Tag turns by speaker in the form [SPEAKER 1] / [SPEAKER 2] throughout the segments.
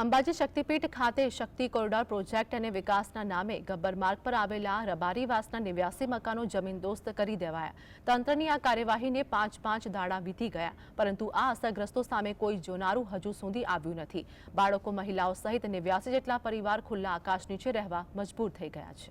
[SPEAKER 1] અંબાજી શક્તિપીઠ ખાતે શક્તિ corridor project અને વિકાસના નામે ગબ્બર માર્ગ પર આવેલા રબારીવાસના 89 મકાનો જમીનદોસ્ત કરી દેવાયા। તંત્રની આ કાર્યવાહીને પાંચ દાડા વીતી ગયા, પરંતુ આ અસરગ્રસ્તો સામે કોઈ જોનારું હજુ સુધી આવ્યું નથી। બાળકો, મહિલાઓ સહિત 89 જેટલા પરિવાર ખુલ્લા આકાશ નીચે રહેવા મજબૂર થઈ ગયા છે।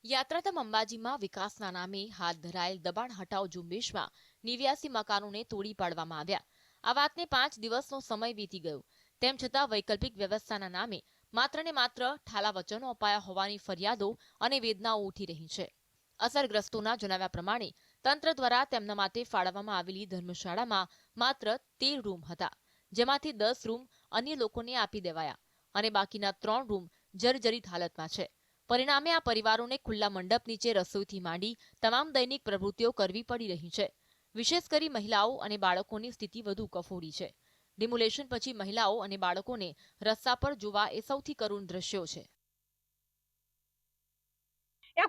[SPEAKER 2] યાત્રાધામ અંબાજીમાં વિકાસના નામે હાથ ધરાયેલ દબાણ હટાવ ઝુંબેશમાં 89 મકાનોને તોડી પાડવામાં આવ્યા। આ વાતને 5 દિવસનો સમય વીતી ગયો, તેમ છતાં વૈકલ્પિક વ્યવસ્થાના નામે માત્ર ને માત્ર ઠાલા વચનો અપાયા હોવાની ફરિયાદો અને વેદનાઓ ઉઠી રહી છે। અસરગ્રસ્તોના જણાવ્યા પ્રમાણે તંત્ર દ્વારા તેમના માટે ફાળવવામાં આવેલી ધર્મશાળામાં માત્ર 13 રૂમ હતા, જેમાંથી 10 રૂમ અન્ય લોકોને આપી દેવાયા અને બાકીના 3 રૂમ જર્જરિત હાલતમાં છે। પરિણામે આ પરિવારોને ખુલ્લા મંડપ નીચે રસોઈથી માંડી તમામ દૈનિક પ્રવૃત્તિઓ કરવી પડી રહી છે। વિશેષ કરી મહિલાઓ અને બાળકોની સ્થિતિ વધુ કફોડી છે। ડિમોલેશન પછી મહિલાઓ અને બાળકોને રસ્તા પર જોવા એ સૌથી કરુણ દ્રશ્યો છે।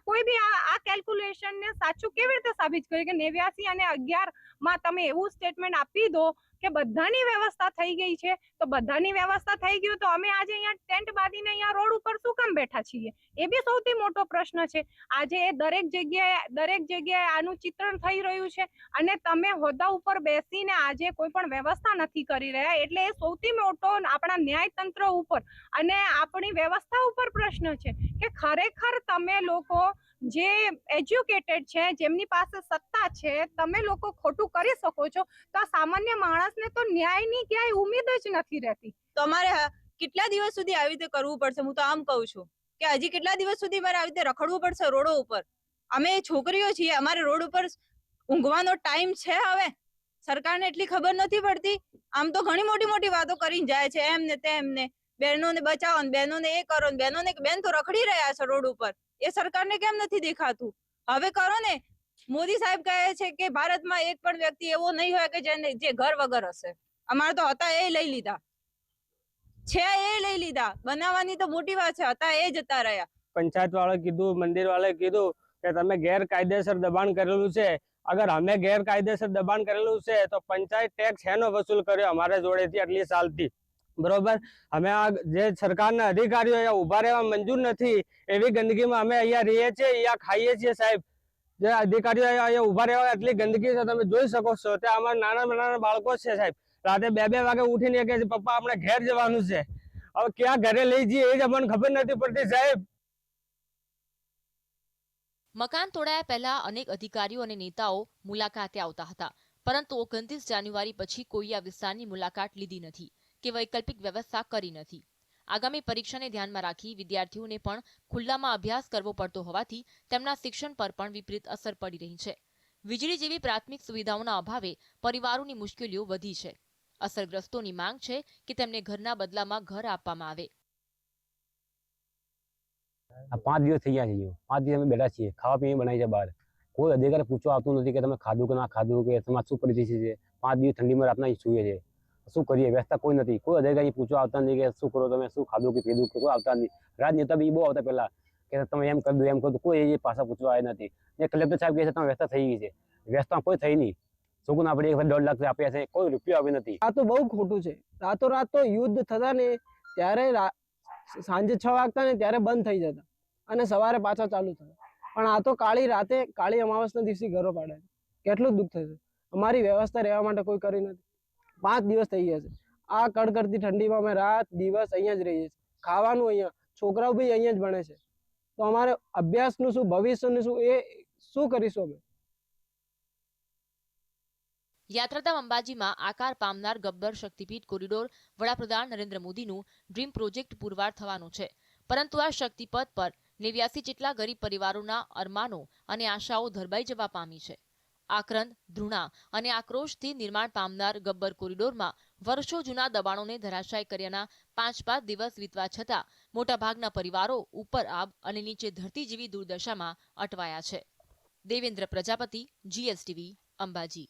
[SPEAKER 3] કોઈ બી આ કેલ્ક્યુલેશન ને સાચું કેવી રીતે સાબિત કર્યું કે 89 અને 11 માં તમે એવું સ્ટેટમેન્ટ આપી દો કે બધાની વ્યવસ્થા થઈ ગઈ છે, તો બધાની વ્યવસ્થા થઈ ગયું તો અમે આજે અહીંયા ટેન્ટ બાંધીને અહીંયા રોડ ઉપર શું કામ બેઠા છીએ? એ બી સૌથી મોટો પ્રશ્ન છે। આજે દરેક જગ્યાએ આનું ચિત્રણ થઈ રહ્યું છે અને તમે હોદ્દા ઉપર બેસીને આજે કોઈ પણ વ્યવસ્થા નથી કરી રહ્યા, એટલે એ સૌથી મોટો આપણા ન્યાયતંત્ર ઉપર અને આપણી વ્યવસ્થા ઉપર પ્રશ્ન છે કે ખરેખર તમે લોકો જે એજ્યુકેટેડ છે, જેમની પાસે સત્તા છે, તમે લોકો ખોટું કરી શકો છો તો આ સામાન્ય માણસને તો ન્યાયની ક્યાંય ઉમ્મીદ જ નથી રહેતી।
[SPEAKER 4] તમારે કેટલા દિવસ સુધી આવી રીતે કરવું પડશે? હું તો આમ કહું છું કે હજી કેટલા દિવસ સુધી મારે આવી રીતે રખડવું પડશે રોડો ઉપર? અમે છોકરીઓ છીએ, અમારે રોડ ઉપર ઊંઘવાનો ટાઈમ છે? હવે સરકારને એટલી ખબર નથી પડતી? આમ તો ઘણી મોટી વાતો કરીને જાય છે, એમ ને તેમ ને, બહેનોને બચાવો ને બહેનોને એ કરો ને બહેનોને, બેન તો રખડી રહ્યા છે રોડ ઉપર, એ સરકારને કેમ નથી દેખાતું? હવે કરો ને। મોદી સાહેબ કહે છે કે ભારતમાં એક પણ વ્યક્તિ એવો નહીં હોય કે જે ઘર વગર હશે। અમારે તો હતા એ લઈ લીધા છે, બનાવવાની તો મોટી વાત છે, હતા એ જતા રહ્યા।
[SPEAKER 5] પંચાયત વાળા કીધું, મંદિર વાળાએ કીધું કે તમે ગેરકાયદેસર દબાણ કરેલું છે। અગર અમે ગેરકાયદેસર દબાણ કરેલું છે તો પંચાયત ટેક્સ હેનો વસૂલ કર્યો અમારા જોડેથી આટલી સાલથી? બરોબર, અમે આ જે સરકારના અધિકારીઓ અહીંયા ઉભા રહેવા મંજૂર નથી, એવી ગંદકીમાં અમે અહીંયા રહીએ છીએ, અહીંયા ખાઈએ છીએ। સાહેબ, જે અધિકારીઓ અહીંયા ઉભા રહેવા એટલી ગંદકી છે, તમે જોઈ શકો છો। ત્યાં અમારા નાના બાળકો છે સાહેબ, રાતે 2 વાગે ઉઠીને કહે છે પપ્પા આપણે ઘેર જવાનું છે। હવે ક્યાં ઘરે લઈ જઈએ એ જ અમને ખબર નથી પડતી સાહેબ।
[SPEAKER 2] મકાન તોડાયા પહેલા અનેક અધિકારીઓ અને નેતાઓ મુલાકાતે આવતા હતા, પરંતુ 29 જાન્યુઆરી પછી કોઈ આ વિસ્તારની મુલાકાત લીધી નથી કે વૈકલ્પિક વ્યવસ્થા કરી નથી। આગામી પરીક્ષાને ધ્યાનમાં રાખી વિદ્યાર્થીઓને પણ ખુલ્લામાં અભ્યાસ કરવો પડતો હોવાથી તેમના શિક્ષણ પર પણ વિપરીત અસર પડી રહી છે। વીજળી જેવી પ્રાથમિક સુવિધાઓના અભાવે પરિવારોની મુશ્કેલીઓ વધી છે। અસરગ્રસ્તોની માંગ છે કે તેમને ઘરના બદલામાં ઘર આપવામાં આવે।
[SPEAKER 6] 5 દિવસ થઈ ગયા છે, 5 દિવસ અમે બેઠા છીએ, ખાવા પીવા બનાવી છે બહાર, કોઈ અધિકારી પૂછવા આવતું નથી કે તમે ખાધું કે ના ખાધું, કે તમારે શું પરિસ્થિતિ છે। 5 દિવસ ઠંડીમાં રાતના સૂઈએ છે, શું કરીએ? વ્યવસ્થા કોઈ નથી, કોઈ અધિકારી પૂછવા આવતા નથી કે શું કરો તમે, શું ખાધું કે પીધું, કોઈ આવતા નથી। રાજનેતા બી બહુ આવતા પહેલા કે તમે એમ કરી દો એમ કરી દો, કોઈ એ પાછા પૂછવા આવ્યા નથી। ને કલેક્ટર સાહેબ કહે છે તમે વ્યવસ્થા થઈ ગઈ છે, વ્યવસ્થા કોઈ થઈ નહીં। શું આપણે 1.5 લાખ આપ્યા છે, કોઈ રૂપિયો આવ્યો નથી।
[SPEAKER 7] આ તો બહુ ખોટું છે। રાતોરાત તો યુદ્ધ થતા ને ત્યારે સાંજે 6 વાગતા ને ત્યારે બંધ થઈ જતા અને સવારે પાછા ચાલુ થતા, પણ આ તો કાળી રાતે, કાળી અમાવસના દિવસે ઘરો પાડે છે। કેટલું દુઃખ થશે? અમારી વ્યવસ્થા રહેવા માટે કોઈ કરી નથી। 5 દિવસ થઈ ગયા છે, આ કડકડતી ઠંડીમાં અમે રાત દિવસ અહીંયા જ રહીએ છીએ, ખાવાનું અહીંયા, છોકરાઓ બી અહીંયા જ ભણે છે, તો અમારે અભ્યાસનું શું, ભવિષ્યનું શું, એ શું કરીશું અમે?
[SPEAKER 2] યાત્રાધામ અંબાજીમાં આકાર પામનાર ગબ્બર શક્તિપીઠ કોરિડોર વડાપ્રધાન નરેન્દ્ર મોદીનું ડ્રીમ પ્રોજેક્ટ પુરવાર થવાનું છે, પરંતુ આ શક્તિપથ પર 89 જેટલા ગરીબ પરિવારોના અરમાનો અને આશાઓ ધરબાઈ જવા પામી છે। આક્રંદ, ધૃણા અને આક્રોશથી નિર્માણ પામનાર ગબ્બર કોરિડોરમાં વર્ષો જૂના દબાણોને ધરાશાયી કર્યાના 5 દિવસ વીતવા છતાં મોટાભાગના પરિવારો ઉપર આબ અને નીચે ધરતી જેવી દુર્દશામાં અટવાયા છે। દેવેન્દ્ર પ્રજાપતિ, GSTV, અંબાજી।